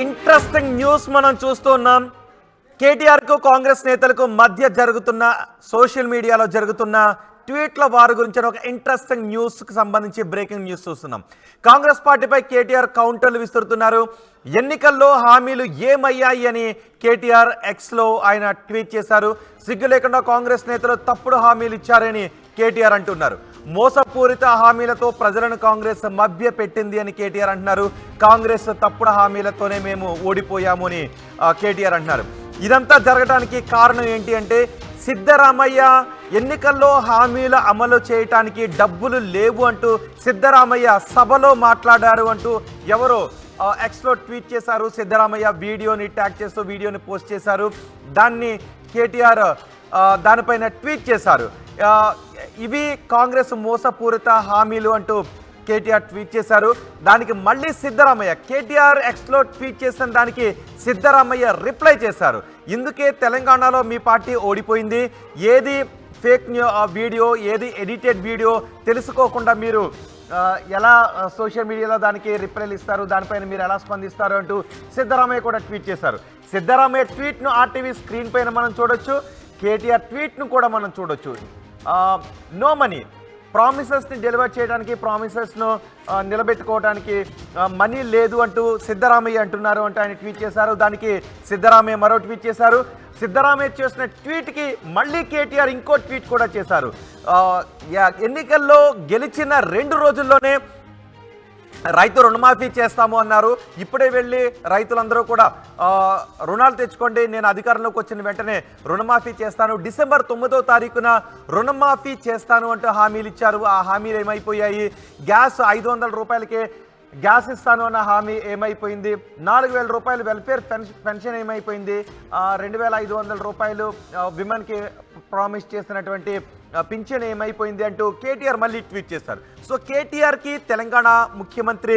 Interesting news మనం చూస్తున్నాం. కేటీఆర్ కు కాంగ్రెస్ నేతలకు మధ్య జరుగుతున్న సోషల్ మీడియాలో జరుగుతున్న ట్వీట్ల వారి గురించి ఒక ఇంట్రెస్టింగ్ న్యూస్ కు సంబంధించి బ్రేకింగ్ న్యూస్ చూస్తున్నాం. కాంగ్రెస్ పార్టీపై కేటీఆర్ కౌంటర్లు విసురుతున్నారు. ఎన్నికల్లో హామీలు ఏమయ్యాయి అని కేటీఆర్ ఎక్స్ లో ఆయన ట్వీట్ చేశారు. సిగ్గు లేకుండా కాంగ్రెస్ నేతలు తప్పుడు హామీలు ఇచ్చారని కేటీఆర్ అంటున్నారు. మోసపూరిత హామీలతో ప్రజలను కాంగ్రెస్ మభ్య పెట్టింది అని కేటీఆర్ అంటున్నారు. కాంగ్రెస్ తప్పుడు హామీలతోనే మేము ఓడిపోయాము అని కేటీఆర్ అంటున్నారు. ఇదంతా జరగడానికి కారణం ఏంటి అంటే సిద్ధరామయ్య ఎన్నికల్లో హామీల అమలు చేయటానికి డబ్బులు లేవు అంటూ సిద్ధరామయ్య సభలో మాట్లాడారు అంటూ ఎవరో ఎక్స్లో ట్వీట్ చేశారు. సిద్ధరామయ్య వీడియోని ట్యాగ్ చేస్తూ వీడియోని పోస్ట్ చేశారు. దాన్ని కేటీఆర్ దానిపైన ట్వీట్ చేశారు. ఇవి కాంగ్రెస్ మోసపూరిత హామీలు అంటూ కేటీఆర్ ట్వీట్ చేశారు. దానికి మళ్ళీ సిద్ధరామయ్య కేటీఆర్ ఎక్స్లో ట్వీట్ చేసిన దానికి సిద్ధరామయ్య రిప్లై చేశారు. ఇందుకే తెలంగాణలో మీ పార్టీ ఓడిపోయింది. ఏది ఫేక్ వీడియో ఏది ఎడిటెడ్ వీడియో తెలుసుకోకుండా మీరు ఎలా సోషల్ మీడియాలో దానికి రిప్లైలు ఇస్తారు, దానిపైన మీరు ఎలా స్పందిస్తారు అంటూ సిద్ధరామయ్య కూడా ట్వీట్ చేశారు. సిద్ధరామయ్య ట్వీట్ను ఆర్టీవీ స్క్రీన్ పైన మనం చూడొచ్చు. కేటీఆర్ ట్వీట్ను కూడా మనం చూడొచ్చు. నో మనీ, ప్రామిసెస్ని డెలివర్ చేయడానికి, ప్రామిసెస్ను నిలబెట్టుకోవడానికి మనీ లేదు అంటూ సిద్ధరామయ్య అంటున్నారు అంటూ ఆయన ట్వీట్ చేశారు. దానికి సిద్ధరామయ్య మరో ట్వీట్ చేశారు. సిద్ధరామయ్య చేసిన ట్వీట్కి మళ్ళీ కేటీఆర్ ఇంకో ట్వీట్ కూడా చేశారు. ఎన్నికల్లో గెలిచిన 2 రోజుల్లోనే రైతు రుణమాఫీ చేస్తాము అన్నారు. ఇప్పుడే వెళ్ళి రైతులందరూ కూడా రుణాలు తెచ్చుకోండి, నేను అధికారంలోకి వచ్చిన వెంటనే రుణమాఫీ చేస్తాను, డిసెంబర్ 9వ తారీఖున రుణమాఫీ చేస్తాను అంటూ హామీలు ఇచ్చారు. ఆ హామీలు ఏమైపోయాయి? గ్యాస్ 500 రూపాయలకే గ్యాస్ ఇస్తాను అన్న హామీ ఏమైపోయింది? 4000 రూపాయలు వెల్ఫేర్ పెన్షన్ ఏమైపోయింది? 2500 రూపాయలు విమెన్కి ప్రామిస్ చేసినటువంటి పింఛన్ ఏమైపోయింది అంటూ కేటీఆర్ మళ్ళీ ట్వీట్ చేశారు. సో కేటీఆర్కి తెలంగాణ ముఖ్యమంత్రి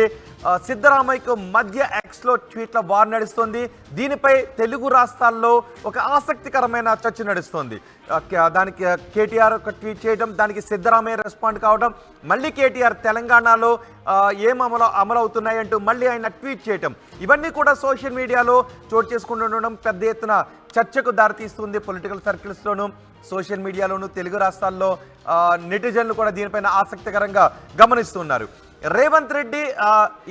సిద్ధరామయ్యకు మధ్య ఎక్స్లో ట్వీట్ల వార్ నడుస్తుంది. దీనిపై తెలుగు రాష్ట్రాల్లో ఒక ఆసక్తికరమైన చర్చ నడుస్తుంది. దానికి కేటీఆర్ ఒక ట్వీట్ చేయడం, దానికి సిద్ధరామయ్య రెస్పాండ్ కావడం, మళ్ళీ కేటీఆర్ తెలంగాణలో ఏం అమలవుతున్నాయి అంటూ మళ్ళీ ఆయన ట్వీట్ చేయటం, ఇవన్నీ కూడా సోషల్ మీడియాలో చోటు చేసుకుంటుండడం పెద్ద ఎత్తున చర్చకు దారితీస్తుంది. పొలిటికల్ సర్కిల్స్లోనూ సోషల్ మీడియాలోనూ తెలుగు రాష్ట్రాల్లో నెటిజన్లు కూడా దీనిపైన ఆసక్తికరంగా గమనిస్తున్నారు. రేవంత్ రెడ్డి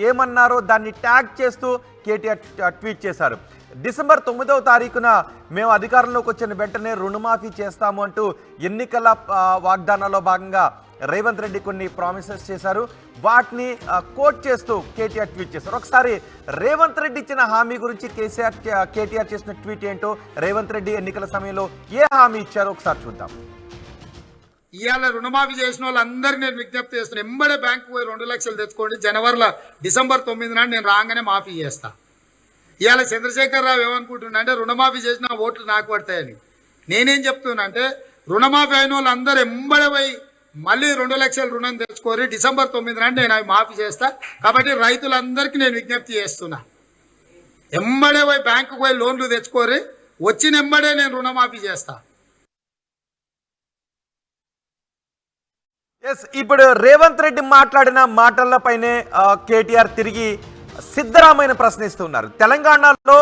ఏమన్నారో దాన్ని ట్యాగ్ చేస్తూ కేటీఆర్ ట్వీట్ చేశారు. డిసెంబర్ 9వ తారీఖున మేము అధికారంలోకి వచ్చిన వెంటనే రుణమాఫీ చేస్తాము అంటూ ఎన్నికల వాగ్దానాల్లో భాగంగా రేవంత్ రెడ్డి కొన్ని ప్రామిసెస్ చేశారు. వాటిని కోట్ చేస్తూ కేటీఆర్ ట్వీట్ చేశారు. ఒకసారి రేవంత్ రెడ్డి ఇచ్చిన హామీ గురించి కేటీఆర్ చేసిన ట్వీట్ ఏంటో, రేవంత్ రెడ్డి ఎన్నికల సమయంలో ఏ హామీ ఇచ్చారో ఒకసారి చూద్దాం. ఇవాళ రుణమాఫీ చేసిన వాళ్ళందరికీ నేను విజ్ఞప్తి చేస్తున్నాను. ఎంబడే బ్యాంకు పోయి 2 లక్షలు తెచ్చుకోండి, జనవరిలో డిసెంబర్ 9 నాడు నేను రాగానే మాఫీ చేస్తా. ఇవాళ చంద్రశేఖరరావు ఏమనుకుంటున్నా అంటే రుణమాఫీ చేసిన ఓట్లు నాకు పడతాయని. నేనేం చెప్తున్నా అంటే రుణమాఫీ అయిన వాళ్ళందరూ ఎంబడే పోయి మళ్ళీ 2 లక్షల రుణం తెచ్చుకోరి, డిసెంబర్ 9 నాడు నేను అవి మాఫీ చేస్తా. కాబట్టి రైతులందరికీ నేను విజ్ఞప్తి చేస్తున్నా, ఎంబడే పోయి బ్యాంకుకు పోయి లోన్లు తెచ్చుకోరి, వచ్చిన ఎంబడే నేను రుణమాఫీ చేస్తా. ఇప్పుడు రేవంత్ రెడ్డి మాట్లాడిన మాటలపైనే కేటీఆర్ తిరిగి సిద్ధరామయ్యను ప్రశ్నిస్తున్నారు. తెలంగాణలో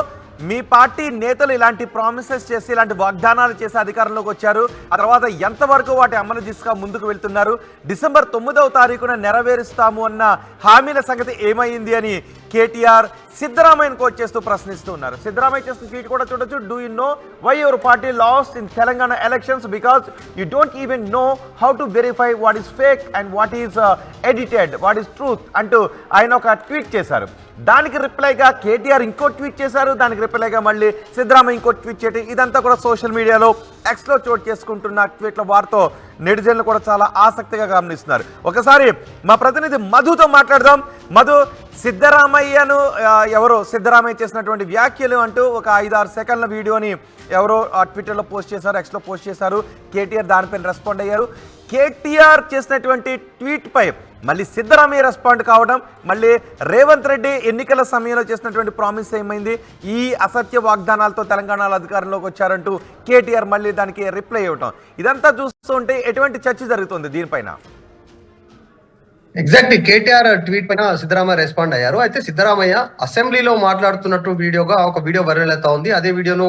మీ పార్టీ నేతలు ఇలాంటి ప్రామిసెస్ చేసి ఇలాంటి వాగ్దానాలు చేసి అధికారంలోకి వచ్చారు. ఆ తర్వాత ఎంతవరకు వాటి అమలు దిశగా ముందుకు వెళ్తున్నారు? డిసెంబర్ 9వ తారీఖున నెరవేరుస్తాము అన్న హామీల సంగతి ఏమైంది అని కేటీఆర్ సిద్ధరామయ్యను కోట్ చేస్తూ ప్రశ్నిస్తున్నారు. సిద్ధరామయ్య చేసిన ట్వీట్ కూడా చూడొచ్చు. Do you know why your party lost in Telangana elections? Because you don't even know how to verify what is fake and what is edited, what is truth అంటూ ఆయన ఒక ట్వీట్ చేశారు. దానికి రిప్లైగా కేటీఆర్ ఇంకో ట్వీట్ చేశారు. దానికి రిప్లైగా మళ్ళీ సిద్ధరామయ్య ఇంకో ట్వీట్ చేయడం, ఇదంతా కూడా సోషల్ మీడియాలో ఎక్స్లో చోటు చేసుకుంటున్న ట్వీట్ల వారితో నెటిజన్లు కూడా చాలా ఆసక్తిగా గమనిస్తున్నారు. ఒకసారి మా ప్రతినిధి మధుతో మాట్లాడదాం. మధు, సిద్ధరామయ్యను ఎవరో సిద్ధరామయ్య చేసినటువంటి వ్యాఖ్యలు అంటూ ఒక 5-6 సెకండ్ల వీడియోని ఎవరో ట్విట్టర్లో పోస్ట్ చేశారు, ఎక్స్లో పోస్ట్ చేశారు. కేటీఆర్ దానిపైన రెస్పాండ్ అయ్యారు. కేటీఆర్ చేసినటువంటి ట్వీట్పై మళ్ళీ సిద్ధరామయ్య రెస్పాండ్ కావడం, మళ్ళీ రేవంత్ రెడ్డి ఎన్నికల సమయంలో చేసినటువంటి ప్రామిస్ ఏమైంది, ఈ అసత్య వాగ్దానాలతో తెలంగాణలో అధికారంలోకి వచ్చారంటూ కేటీఆర్ మళ్ళీ దానికి రిప్లై ఇవ్వటం, ఇదంతా చూస్తుంటే ఎటువంటి చర్చ జరుగుతుంది దీనిపైన? ఎగ్జాక్ట్లీ కేటీఆర్ ట్వీట్ పైన సిద్ధరామయ్య రెస్పాండ్ అయ్యారు. అయితే సిద్ధరామయ్య అసెంబ్లీలో మాట్లాడుతున్నట్టు ఒక వీడియో వైరల్ అవుతా ఉంది. అదే వీడియోకి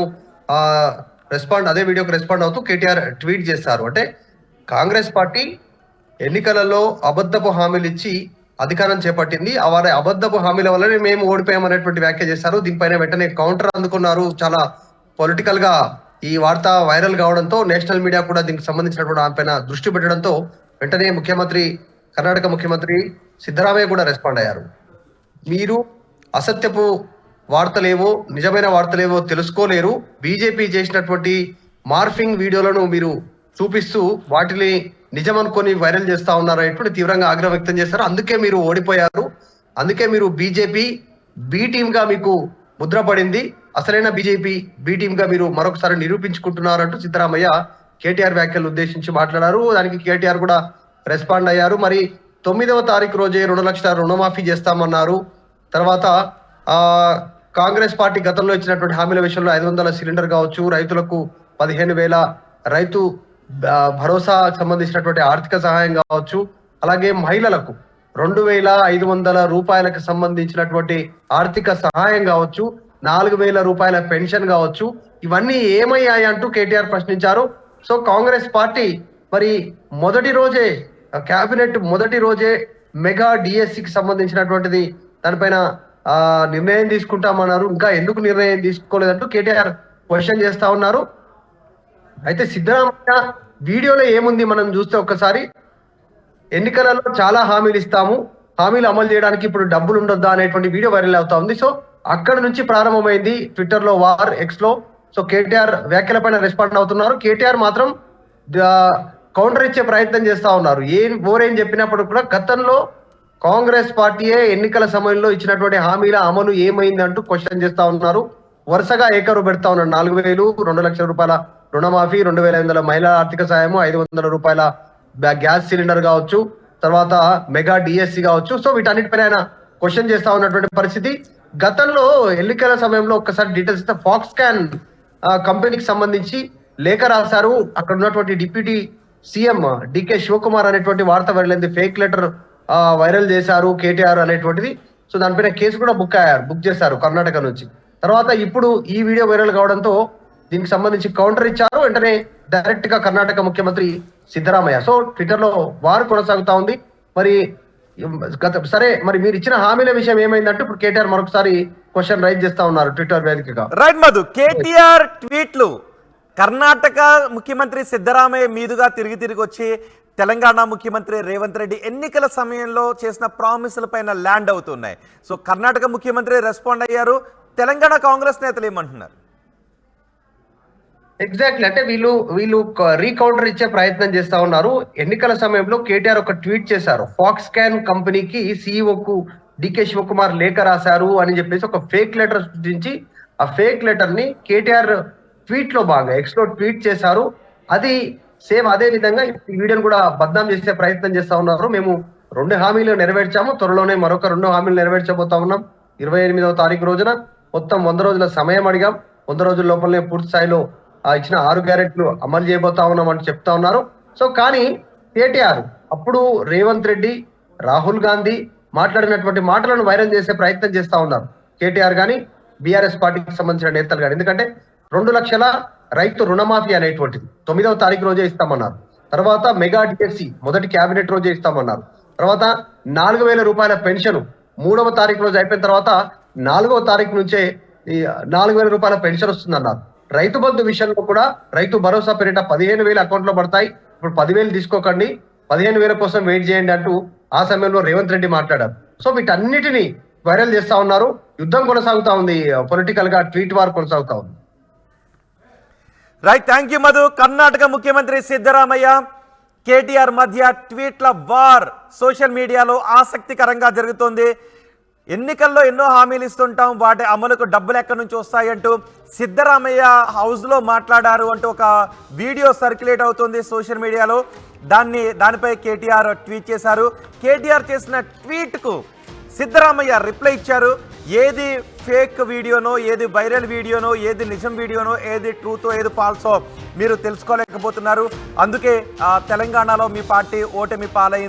రెస్పాండ్ అవుతూ కేటీఆర్ ట్వీట్ చేశారు. అంటే కాంగ్రెస్ పార్టీ ఎన్నికలలో అబద్ధపు హామీలు ఇచ్చి అధికారం చేపట్టింది. వారి అబద్ధపు హామీల వల్లనే మేము ఓడిపోయామనేటువంటి వ్యాఖ్య చేశారు. దీనిపైన వెంటనే కౌంటర్ అందుకున్నారు. చాలా పొలిటికల్ గా ఈ వార్త వైరల్ కావడంతో నేషనల్ మీడియా కూడా దీనికి సంబంధించినటువంటి దానిపైన దృష్టి పెట్టడంతో వెంటనే కర్ణాటక ముఖ్యమంత్రి సిద్ధరామయ్య కూడా రెస్పాండ్ అయ్యారు. మీరు అసత్యపు వార్తలేవో నిజమైన వార్తలేవో తెలుసుకోలేరు. బీజేపీ చేసినటువంటి మార్ఫింగ్ వీడియోలను మీరు చూపిస్తూ వాటిని నిజం అనుకొని వైరల్ చేస్తా ఉన్నారనేటువంటి తీవ్రంగా ఆగ్రహం వ్యక్తం చేశారు. అందుకే మీరు ఓడిపోయారు. అందుకే మీరు బీజేపీ బి టీమ్ గా మీకు ముద్ర పడింది. అసలైన బీజేపీ బి టీమ్ గా మీరు మరొకసారి నిరూపించుకుంటున్నారంటూ సిద్ధరామయ్య కేటీఆర్ వ్యాఖ్యలు ఉద్దేశించి మాట్లాడారు. దానికి కేటీఆర్ కూడా రెస్పాండ్ అయ్యారు. మరి 9వ తారీఖు రోజే 2 లక్షల రుణమాఫీ చేస్తామన్నారు. తర్వాత కాంగ్రెస్ పార్టీ గతంలో ఇచ్చినటువంటి హామీల విషయంలో 500 సిలిండర్ కావచ్చు, రైతులకు 15,000 రైతు భరోసా సంబంధించినటువంటి ఆర్థిక సహాయం కావచ్చు, అలాగే మహిళలకు 2,500 రూపాయలకు సంబంధించినటువంటి ఆర్థిక సహాయం కావచ్చు, 4,000 రూపాయల పెన్షన్ కావచ్చు, ఇవన్నీ ఏమయ్యాయి అంటూ కేటీఆర్ ప్రశ్నించారు. సో కాంగ్రెస్ పార్టీ మరి కేబినెట్ మొదటి రోజే మెగా డిఎస్సికి సంబంధించినటువంటిది దానిపైన నిర్ణయం తీసుకుంటామన్నారు. ఇంకా ఎందుకు నిర్ణయం తీసుకోలేదంటూ కేటీఆర్ క్వశ్చన్ చేస్తా ఉన్నారు. అయితే సిద్ధరామయ్య వీడియోలో ఏముంది మనం చూస్తే ఒక్కసారి, ఎన్నికలలో చాలా హామీలు ఇస్తాము, హామీలు అమలు చేయడానికి ఇప్పుడు డబ్బులు ఉండొద్దా అనేటువంటి వీడియో వైరల్ అవుతా ఉంది. సో అక్కడ నుంచి ప్రారంభమైంది ట్విట్టర్ లో వార్, ఎక్స్ లో. సో కేటీఆర్ వ్యాఖ్యలపైన రెస్పాండ్ అవుతున్నారు. కేటీఆర్ మాత్రం కౌంటర్ ఇచ్చే ప్రయత్నం చేస్తా ఉన్నారు. ఓరేం చెప్పినప్పుడు కూడా గతంలో కాంగ్రెస్ పార్టీయే ఎన్నికల సమయంలో ఇచ్చినటువంటి హామీల అమలు ఏమైందంటూ క్వశ్చన్ చేస్తా ఉన్నారు. వరుసగా ఏకరు పెడతా ఉన్నారు. 4,000, 2 లక్షల రూపాయల రుణమాఫీ, 2,500 మహిళా ఆర్థిక సాయము, 500 రూపాయల గ్యాస్ సిలిండర్ కావచ్చు, తర్వాత మెగా డిఎస్సి కావచ్చు. సో వీటన్నిటిపైన ఆయన క్వశ్చన్ చేస్తా ఉన్నటువంటి పరిస్థితి. గతంలో ఎన్నికల సమయంలో ఒక్కసారి డీటెయిల్స్ ఇస్తే ఫాక్స్కాన్ కంపెనీకి సంబంధించి లేఖ రాశారు. అక్కడ ఉన్నటువంటి డిప్యూటీ సీఎం డికే శివకుమార్ అనేటువంటి వార్త వైరల్, ఫేక్ లెటర్ వైరల్ చేశారు కేటీఆర్ అనేటువంటిది. సో దానిపైన కేసు కూడా బుక్ చేశారు కర్ణాటక నుంచి. తర్వాత ఇప్పుడు ఈ వీడియో వైరల్ కావడంతో దీనికి సంబంధించి కౌంటర్ ఇచ్చారు. వెంటనే డైరెక్ట్ గా కర్ణాటక ముఖ్యమంత్రి సిద్ధరామయ్య. సో ట్విట్టర్ లో వారు కొనసాగుతా ఉంది. మరి మరి మీరు ఇచ్చిన హామీల విషయం ఏమైందంటే ఇప్పుడు కేటీఆర్ మరొకసారి క్వశ్చన్ రైజ్ చేస్తా ఉన్నారు ట్విట్టర్ వేదికగా. రైట్ మధు, కేటీఆర్ ట్వీట్లు కర్ణాటక ముఖ్యమంత్రి సిద్ధరామయ్య మీదుగా తిరిగి వచ్చి తెలంగాణ ముఖ్యమంత్రి రేవంత్ రెడ్డి ఎన్నికల సమయంలో చేసిన ప్రామిసుల పైన ల్యాండ్ అవుతున్నాయి. సో కర్ణాటక ముఖ్యమంత్రి రెస్పాండ్ అయ్యారు. తెలంగాణ కాంగ్రెస్ నేతలు ఏమంటున్నారు? ఎగ్జాక్ట్లీ, అంటే వీళ్ళు రీకౌంటర్ ఇచ్చే ప్రయత్నం చేస్తా ఉన్నారు. ఎన్నికల సమయంలో కేటీఆర్ ఒక ట్వీట్ చేశారు. ఫాక్స్కాన్ కంపెనీకి సీఈఓకు డికే శివకుమార్ లేఖ రాశారు అని చెప్పేసి ఒక ఫేక్ లెటర్ సృష్టించి ఆ ఫేక్ లెటర్ ని కేటీఆర్ ట్వీట్ లో భాగంగా ఎక్స్ లో ట్వీట్ చేశారు. అది సేమ్ అదే విధంగా ఈ వీడియోని కూడా బద్నాం చేసే ప్రయత్నం చేస్తా ఉన్నారు. మేము 2 హామీలు నెరవేర్చాము, త్వరలోనే మరొక 2 హామీలు నెరవేర్చబోతా ఉన్నాం. 28వ తారీఖు రోజున మొత్తం 100 రోజుల సమయం అడిగాం. 100 రోజుల లోపలనే పూర్తి స్థాయిలో ఇచ్చిన 6 గ్యారెంటీలు అమలు చేయబోతా ఉన్నాం అని చెప్తా ఉన్నారు. సో కానీ కేటీఆర్ అప్పుడు రేవంత్ రెడ్డి, రాహుల్ గాంధీ మాట్లాడినటువంటి మాటలను వైరల్ చేసే ప్రయత్నం చేస్తా ఉన్నారు కేటీఆర్ గాని, బీఆర్ఎస్ పార్టీకి సంబంధించిన నేతలు కానీ. ఎందుకంటే 2 లక్షల రైతు రుణమాఫీ అనేటువంటిది 9వ తారీఖు రోజే ఇస్తామన్నారు. తర్వాత మెగా డిఎస్సి మొదటి కేబినెట్ రోజే ఇస్తామన్నారు. తర్వాత 4,000 రూపాయల పెన్షన్ 3వ తారీఖు రోజు అయిపోయిన తర్వాత 4వ తారీఖు నుంచే ఈ 4,000 రూపాయల పెన్షన్ వస్తుందన్నారు. రైతు బంధు విషయంలో కూడా రైతు భరోసా పేరిట 15,000 అకౌంట్ లో పడతాయి, ఇప్పుడు 10,000 తీసుకోకండి, 15,000 కోసం వెయిట్ చేయండి అంటూ ఆ సమయంలో రేవంత్ రెడ్డి మాట్లాడారు. సో వీటన్నిటిని వైరల్ చేస్తా ఉన్నారు. యుద్ధం కొనసాగుతా ఉంది, పొలిటికల్ గా ట్వీట్ వార్ కొనసాగుతా ఉంది. Right, thank you Madhu. Karnataka ముఖ్యమంత్రి సిద్ధరామయ్య కేటీఆర్ మధ్య ట్వీట్ల వార్ సోషల్ మీడియాలో ఆసక్తికరంగా జరుగుతోంది. ఎన్నికల్లో ఎన్నో హామీలు ఇస్తుంటాం, వాటి అమలుకు డబ్బులు ఎక్కడి నుంచి వస్తాయంటూ సిద్ధరామయ్య హౌస్లో మాట్లాడారు అంటూ ఒక వీడియో సర్క్యులేట్ అవుతుంది సోషల్ మీడియాలో. దానిపై కేటీఆర్ ట్వీట్ చేశారు. కేటీఆర్ చేసిన ట్వీట్కు సిద్ధరామయ్య రిప్లై ఇచ్చారు. ఏది ఫేక్ వీడియోనో, ఏది వైరల్ వీడియోనో, ఏది నిజం వీడియోనో, ఏది ట్రూతో, ఏది ఫాల్సో మీరు తెలుసుకోలేకపోతున్నారు. అందుకే తెలంగాణలో మీ పార్టీ ఓటమి పాలైంది.